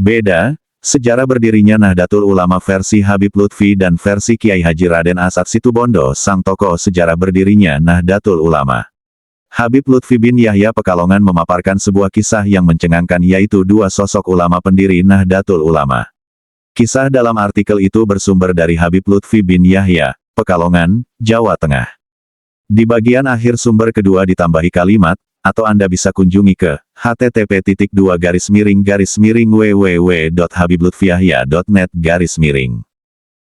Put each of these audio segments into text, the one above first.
Beda, sejarah berdirinya Nahdlatul Ulama versi Habib Lutfi dan versi Kiai Haji Raden Asad Situbondo sang tokoh sejarah berdirinya Nahdlatul Ulama. Habib Lutfi bin Yahya Pekalongan memaparkan sebuah kisah yang mencengangkan yaitu dua sosok ulama pendiri Nahdlatul Ulama. Kisah dalam artikel itu bersumber dari Habib Lutfi bin Yahya, Pekalongan, Jawa Tengah. Di bagian akhir sumber kedua ditambahi kalimat, atau Anda bisa kunjungi ke http://www.habiblutfiyahya.net.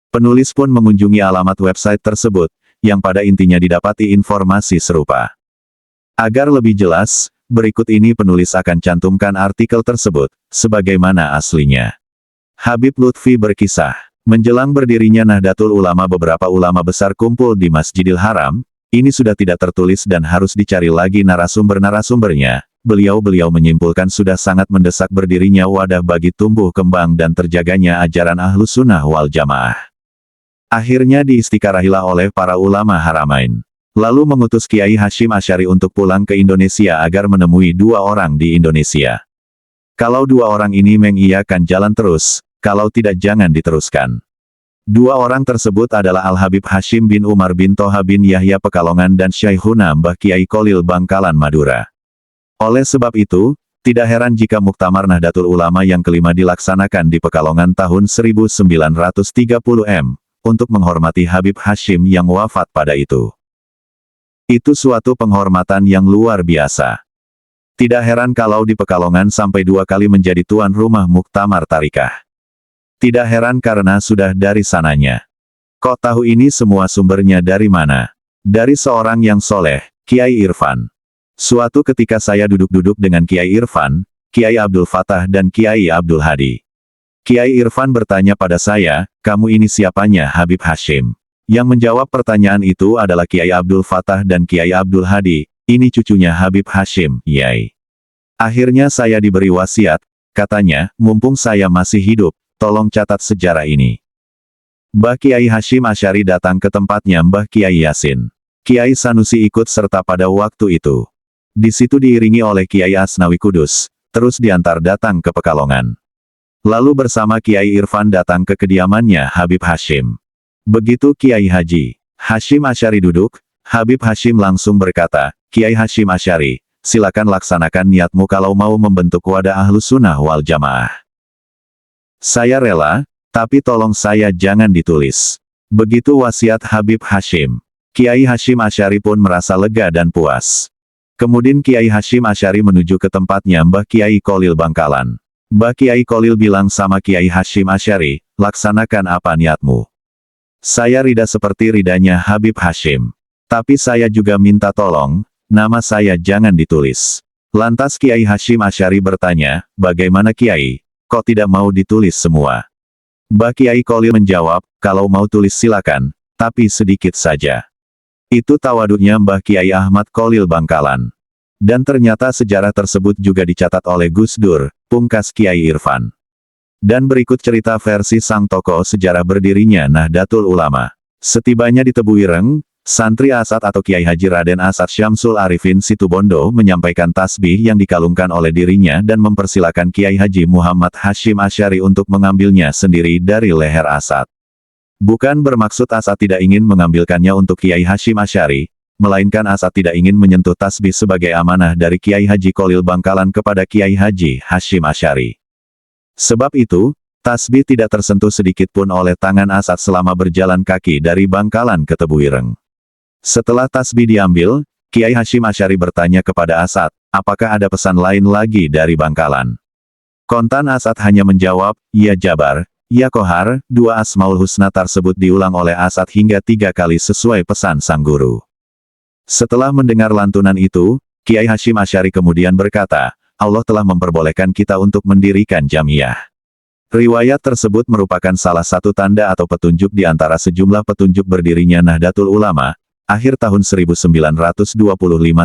Penulis pun mengunjungi alamat website tersebut, yang pada intinya didapati informasi serupa. Agar lebih jelas, berikut ini penulis akan cantumkan artikel tersebut, sebagaimana aslinya. Habib Lutfi berkisah, menjelang berdirinya Nahdlatul Ulama beberapa ulama besar kumpul di Masjidil Haram. Ini sudah tidak tertulis dan harus dicari lagi narasumber-narasumbernya. Beliau-beliau menyimpulkan sudah sangat mendesak berdirinya wadah bagi tumbuh kembang dan terjaganya ajaran Ahlus Sunnah wal Jamaah. Akhirnya diistikarahilah oleh para ulama Haramain. Lalu mengutus Kiai Hasyim Asy'ari untuk pulang ke Indonesia agar menemui dua orang di Indonesia. Kalau dua orang ini mengiyakan jalan terus, kalau tidak jangan diteruskan. Dua orang tersebut adalah Al-Habib Hasyim bin Umar bin Toha bin Yahya Pekalongan dan Syekhuna Mbah Kiai Kholil Bangkalan Madura. Oleh sebab itu, tidak heran jika Muktamar Nahdlatul Ulama yang kelima dilaksanakan di Pekalongan tahun 1930 untuk menghormati Habib Hasyim yang wafat pada itu. Itu suatu penghormatan yang luar biasa. Tidak heran kalau di Pekalongan sampai dua kali menjadi tuan rumah Muktamar Tarikah. Tidak heran karena sudah dari sananya. Kok tahu ini semua sumbernya dari mana? Dari seorang yang soleh, Kiai Irfan. Suatu ketika saya duduk-duduk dengan Kiai Irfan, Kiai Abdul Fattah dan Kiai Abdul Hadi. Kiai Irfan bertanya pada saya, kamu ini siapanya Habib Hasyim? Yang menjawab pertanyaan itu adalah Kiai Abdul Fattah dan Kiai Abdul Hadi, ini cucunya Habib Hasyim, Yai. Akhirnya saya diberi wasiat, katanya, mumpung saya masih hidup, tolong catat sejarah ini. Mbah Kiai Hasyim Asy'ari datang ke tempatnya Mbah Kiai Yasin. Kiai Sanusi ikut serta pada waktu itu. Di situ diiringi oleh Kiai Asnawi Kudus, terus diantar datang ke Pekalongan. Lalu bersama Kiai Irfan datang ke kediamannya Habib Hasyim. Begitu Kiai Haji Hasyim Asy'ari duduk, Habib Hasyim langsung berkata, Kiai Hasyim Asy'ari, silakan laksanakan niatmu kalau mau membentuk wadah Ahlus Sunnah wal Jamaah. Saya rela, tapi tolong saya jangan ditulis. Begitu wasiat Habib Hasyim. Kiai Hasyim Asy'ari pun merasa lega dan puas. Kemudian Kiai Hasyim Asy'ari menuju ke tempatnya Mbah Kiai Kholil Bangkalan. Mbah Kiai Kholil bilang sama Kiai Hasyim Asy'ari, laksanakan apa niatmu. Saya rida seperti ridanya Habib Hasyim. Tapi saya juga minta tolong, nama saya jangan ditulis. Lantas Kiai Hasyim Asy'ari bertanya, bagaimana Kiai? Kok tidak mau ditulis semua? Mbah Kiai Kholil menjawab, kalau mau tulis silakan, tapi sedikit saja. Itu tawaduknya Mbah Kiai Ahmad Kholil Bangkalan. Dan ternyata sejarah tersebut juga dicatat oleh Gus Dur, pungkas Kiai Irfan. Dan berikut cerita versi sang tokoh sejarah berdirinya Nahdlatul Ulama. Setibanya di Tebu Ireng, Santri Asad atau Kiai Haji Raden Asad Syamsul Arifin Situbondo menyampaikan tasbih yang dikalungkan oleh dirinya dan mempersilakan Kiai Haji Muhammad Hasyim Asy'ari untuk mengambilnya sendiri dari leher Asad. Bukan bermaksud Asad tidak ingin mengambilkannya untuk Kiai Hasyim Asy'ari, melainkan Asad tidak ingin menyentuh tasbih sebagai amanah dari Kiai Haji Kholil Bangkalan kepada Kiai Haji Hasyim Asy'ari. Sebab itu, tasbih tidak tersentuh sedikit pun oleh tangan Asad selama berjalan kaki dari Bangkalan ke Tebu Ireng. Setelah tasbih diambil, Kiai Hasyim Asy'ari bertanya kepada Asad, apakah ada pesan lain lagi dari Bangkalan? Kontan Asad hanya menjawab, ya Jabar, ya Kohar, dua Asmaul Husna tersebut diulang oleh Asad hingga 3 kali sesuai pesan sang guru. Setelah mendengar lantunan itu, Kiai Hasyim Asy'ari kemudian berkata, Allah telah memperbolehkan kita untuk mendirikan jamiah. Riwayat tersebut merupakan salah satu tanda atau petunjuk di antara sejumlah petunjuk berdirinya Nahdlatul Ulama. Akhir tahun 1925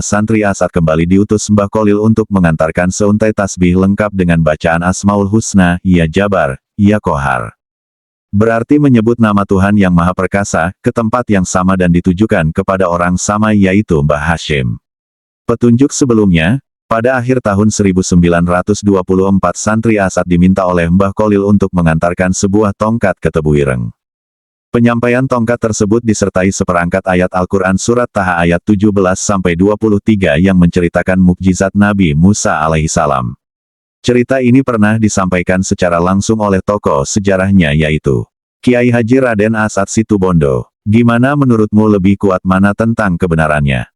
santri Asad kembali diutus Mbah Kholil untuk mengantarkan seuntai tasbih lengkap dengan bacaan Asmaul Husna, ya Jabar, ya Kohar. Berarti menyebut nama Tuhan yang Maha Perkasa, ke tempat yang sama dan ditujukan kepada orang sama yaitu Mbah Hasyim. Petunjuk sebelumnya, Pada akhir tahun 1924 santri Asad diminta oleh Mbah Kholil untuk mengantarkan sebuah tongkat ke Tebu Ireng. Penyampaian tongkat tersebut disertai seperangkat ayat Al-Quran Surat Taha ayat 17-23 yang menceritakan mukjizat Nabi Musa alaihissalam. Cerita ini pernah disampaikan secara langsung oleh tokoh sejarahnya yaitu Kiai Haji Raden Asad Situbondo. Gimana menurutmu, lebih kuat mana tentang kebenarannya?